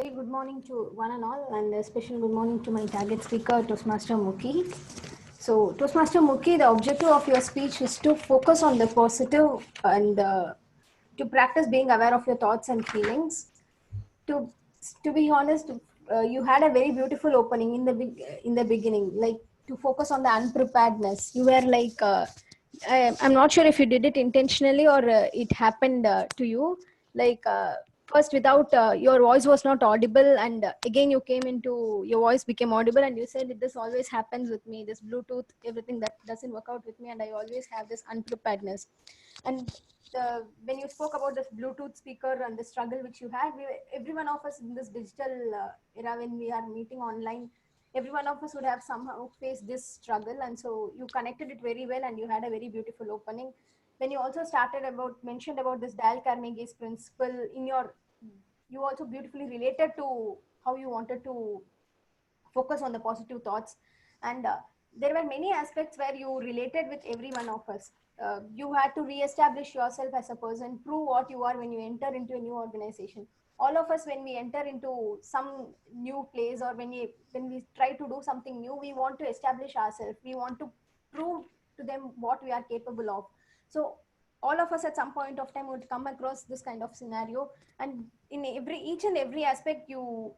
Very good morning to one and all, and a special good morning to my target speaker, Toastmaster Muki. So, Toastmaster Muki, the objective of your speech is to focus on the positive and to practice being aware of your thoughts and feelings. To to be honest, you had a very beautiful opening in the beginning, like to focus on the unpreparedness. You were like, I'm not sure if you did it intentionally or it happened to you. Like first, without your voice was not audible, and again you came into your voice became audible, and you said this always happens with me. This Bluetooth, everything that doesn't work out with me, and I always have this unpreparedness. And when you spoke about this Bluetooth speaker and the struggle which you had, every one of us in this digital era, when we are meeting online, every one of us would have somehow faced this struggle. And so you connected it very well, and you had a very beautiful opening. When you also mentioned about this Dale Carnegie's principle in your, you also beautifully related to how you wanted to focus on the positive thoughts. And there were many aspects where you related with every one of us. You had to re-establish yourself as a person, prove what you are when you enter into a new organization. All of us, when we enter into some new place, or when we try to do something new, we want to establish ourselves, we want to prove to them what we are capable of. So all of us at some point of time would come across this kind of scenario, and in each and every aspect you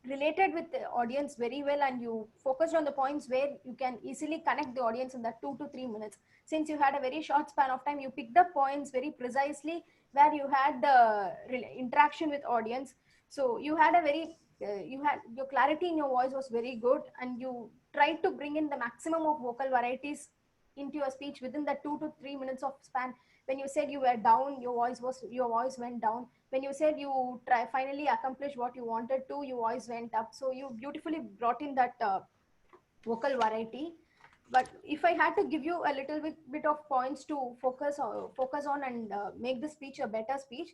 related with the audience very well, and you focused on the points where you can easily connect the audience in that 2 to 3 minutes. Since you had a very short span of time, you picked up points very precisely where you had the interaction with audience. So you had a very you had your clarity in your voice was very good, and you tried to bring in the maximum of vocal varieties into your speech within the 2 to 3 minutes of span. When you said you were down, your voice went down. When you said you finally accomplished what you wanted to, your voice went up. So you beautifully brought in that vocal variety. But if I had to give you a little bit of points to focus on and make the speech a better speech,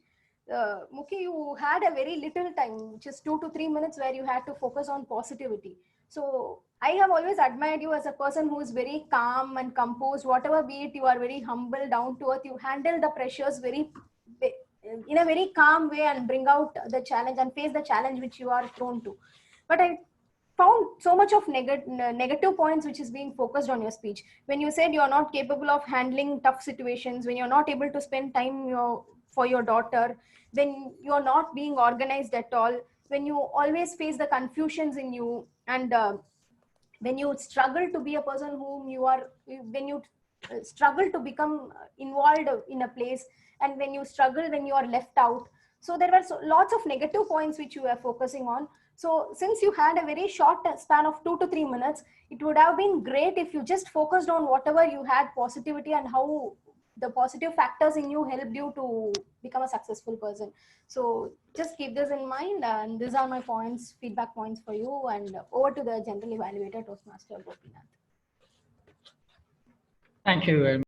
Muki, you had a very little time, just 2 to 3 minutes, where you had to focus on positivity. So I have always admired you as a person who is very calm and composed. Whatever be it, you are very humble, down to earth. You handle the pressures in a very calm way and bring out the challenge and face the challenge which you are thrown to. But I found so much of negative points which is being focused on your speech. When you said you are not capable of handling tough situations, when you're not able to spend time for your daughter, when you're not being organized at all, when you always face the confusions in you, and when you struggle to be a person whom you are, when you struggle to become involved in a place, and when you struggle when you are left out. So there were lots of negative points which you were focusing on. So since you had a very short span of 2 to 3 minutes, it would have been great if you just focused on whatever you had positivity, and how the positive factors in you helped you to become a successful person. So just keep this in mind, and these are my points, feedback points for you. And over to the general evaluator, Toastmaster Gopinath. Thank you very much.